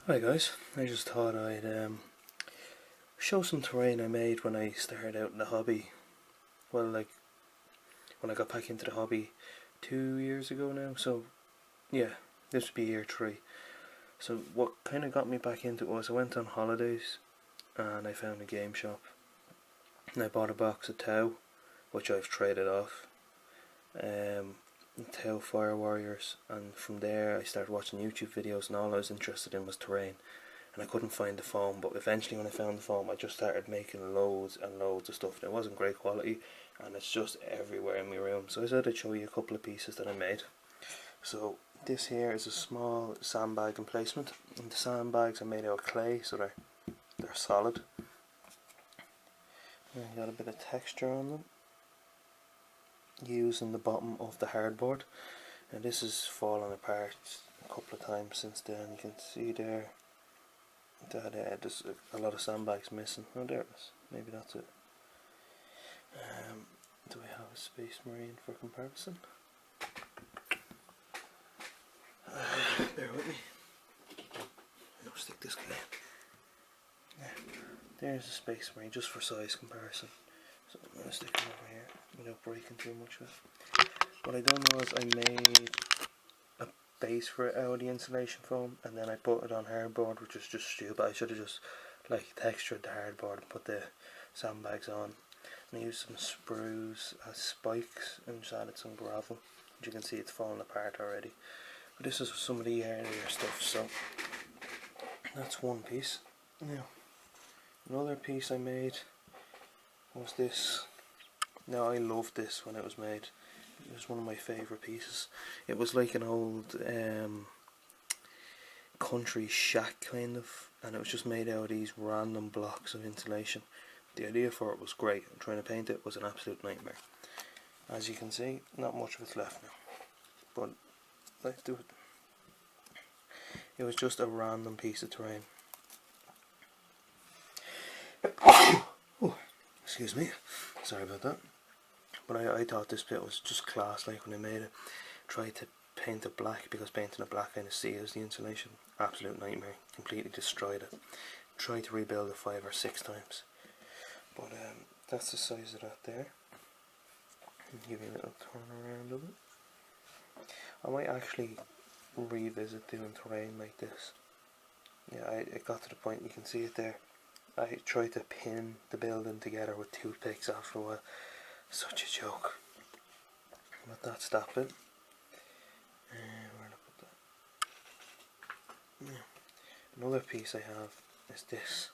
Hi guys, I just thought I'd show some terrain I made when I started out in the hobby. Well, like when I got back into the hobby 2 years ago now, so yeah, this would be year 3. So what kind of got me back into it was I went on holidays and I found a game shop and I bought a box of Tau, which I've traded off, Tau Fire Warriors, and from there I started watching YouTube videos and all I was interested in was terrain. And I couldn't find the foam, but eventually when I found the foam I just started making loads and loads of stuff, and it wasn't great quality and it's just everywhere in my room. So I said I'd show you a couple of pieces that I made. So this here is a small sandbag emplacement, and the sandbags are made out of clay, so they're solid. And got a bit of texture on them using the bottom of the hardboard. And this has fallen apart a couple of times since then. You can see there that there's a lot of sandbags missing. Oh, there it is. Maybe that's it. Do we have a Space Marine for comparison? Bear with me. I'll stick this guy in. There's a Space Marine just for size comparison. So I'm going to stick him over here without breaking too much of it. What I done was I made a base for it out of the insulation foam, and then I put it on hardboard, which is just stupid. I should have just like textured the hardboard and put the sandbags on. And I used some sprues as spikes and just added some gravel. As you can see, it's falling apart already. But this is some of the earlier stuff, so that's one piece. Now, another piece I made was this. Now, I loved this when it was made. It was one of my favourite pieces. It was like an old country shack kind of, and it was just made out of these random blocks of insulation. The idea for it was great, and trying to paint it was an absolute nightmare. As you can see, not much of it's left now, but let's do it. It was just a random piece of terrain. Oh, excuse me, sorry about that. But I thought this bit was just class, like when I made it. Tried to paint it black, because painting it black kind of seals the insulation. Absolute nightmare, completely destroyed it. Tried to rebuild it 5 or 6 times. But that's the size of that there. Give you a little turn around of it. I might actually revisit doing terrain like this. Yeah, it got to the point, you can see it there. I tried to pin the building together with toothpicks after a while. Such a joke. But that's that bit. Where did I put that? Yeah. Another piece I have is this.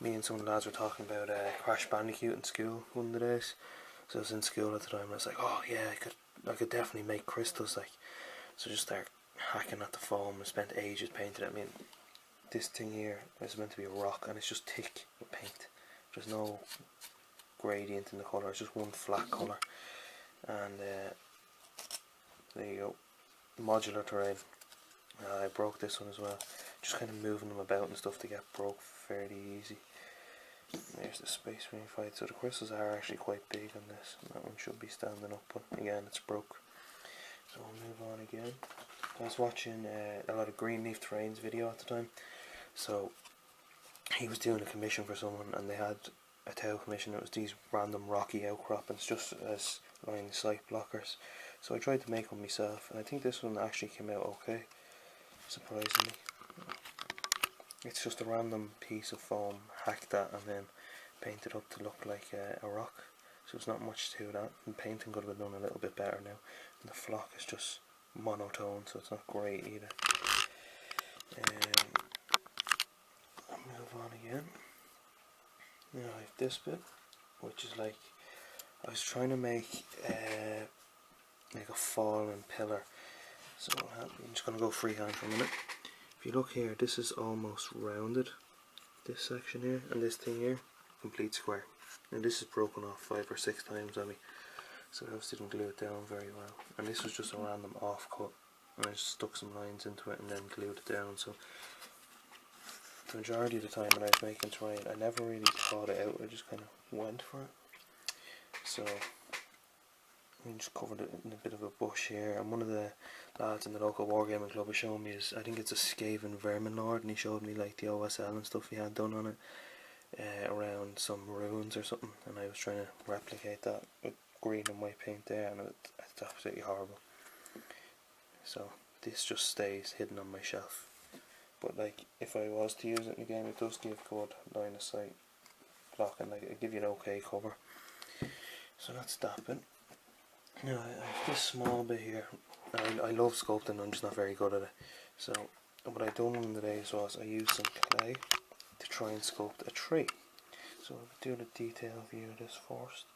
Me and some of the lads were talking about Crash Bandicoot in school one of the days. So I was in school at the time and I was like, oh yeah, I could definitely make crystals, like. So just start hacking at the foam and spent ages painting it. I mean, this thing here is meant to be a rock and it's just thick with paint. There's no gradient in the colour, it's just one flat colour. And there you go, modular terrain. I broke this one as well, just kind of moving them about and stuff to get broke fairly easy. There's the Space Marine fight. So the crystals are actually quite big on this, and that one should be standing up, but again it's broke. So we'll move on again. I was watching a lot of Greenleaf Terrain's video at the time, so he was doing a commission for someone and they had a Tau commission. It was these random rocky outcroppings just as line of sight blockers. So I tried to make one myself, and I think this one actually came out okay, surprisingly. It's just a random piece of foam, hacked that and then painted up to look like a rock. So it's not much to that, and painting could have been done a little bit better now. And the flock is just monotone, so it's not great either. I'll move on again. Now I have this bit, which is like, I was trying to make like a fallen pillar. So I'm just going to go freehand for a minute. If you look here, this is almost rounded, this section here, and this thing here, complete square. And this is broken off 5 or 6 times on me, so I obviously didn't glue it down very well. And this was just a random off cut, and I just stuck some lines into it and then glued it down. So the majority of the time when I was making terrain, I never really thought it out, I just kind of went for it. So We just covered it in a bit of a bush here, and one of the lads in the local wargaming club was showing me his, I think it's a Skaven Vermin Lord, and he showed me like the OSL and stuff he had done on it around some ruins or something, and I was trying to replicate that with green and white paint there, and it's absolutely horrible. So this just stays hidden on my shelf. But like, if I was to use it in the game, it does give good line of sight blocking, like it give you an okay cover. So that's that bit. Now I have this small bit here. I love sculpting, I'm just not very good at it. So what I done one of the days was I used some clay to try and sculpt a tree. So I'll do the detail view of this first.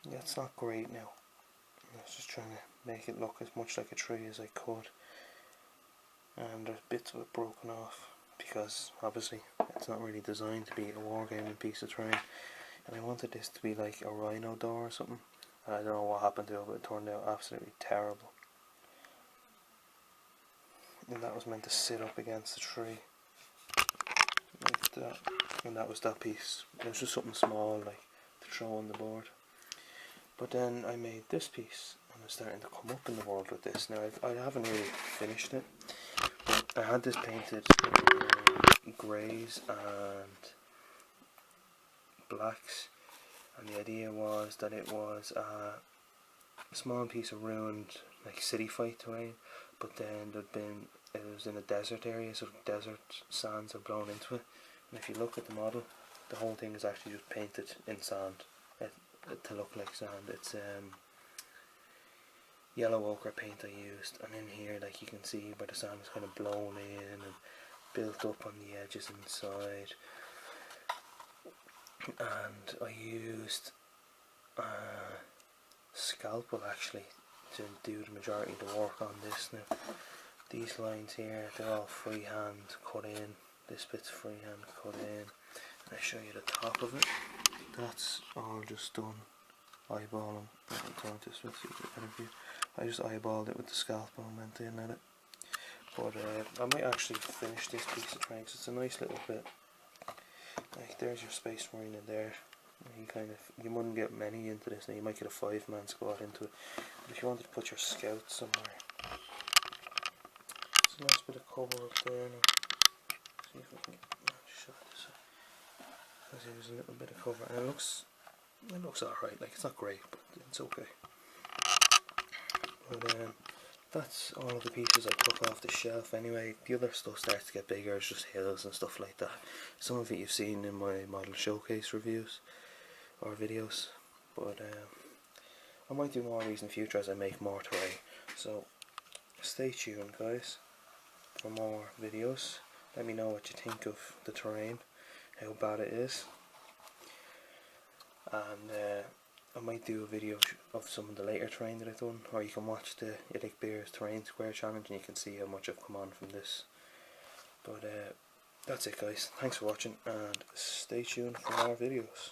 Yeah, it's not great now. I was just trying to make it look as much like a tree as I could. And there's bits of it broken off because obviously it's not really designed to be a wargaming piece of terrain. And I wanted this to be like a rhino door or something. And I don't know what happened to it, but it turned out absolutely terrible. And that was meant to sit up against the tree. Like that. And that was that piece. It was just something small like to throw on the board. But then I made this piece, and I'm starting to come up in the world with this. Now I haven't really finished it, but I had this painted in greys and blacks, and the idea was that it was a small piece of ruined like city fight terrain, but then it was in a desert area, so desert sands are blown into it. And if you look at the model, the whole thing is actually just painted in sand to look like sand. It's yellow ochre paint I used, and in here, like you can see where the sand is kind of blown in and built up on the edges inside. And I used a scalpel actually to do the majority of the work on this. Now these lines here, they're all freehand cut in. This bit's freehand cut in, and I show you the top of it. That's all just done eyeballing. I just eyeballed it with the scalpel and went in at it. But I might actually finish this piece of terrain because it's a nice little bit. Like there's your Space Marine in there. You wouldn't get many into this now. You might get a 5-man squad into it. But if you wanted to put your scouts somewhere, it's a nice bit of cover up there now. See if I can shut this up. There's a little bit of cover, and it looks alright. Like it's not great, but it's okay. But that's all of the pieces I took off the shelf anyway. The other stuff starts to get bigger. It's just hills and stuff like that. Some of it you've seen in my model showcase reviews or videos, but I might do more of these in the future as I make more terrain. So stay tuned, guys, for more videos. Let me know what you think of the terrain, how bad it is, and I might do a video of some of the later terrain that I've done, or you can watch the Idic Beers Terrain Square Challenge and you can see how much I've come on from this. But that's it, guys. Thanks for watching, and stay tuned for more videos.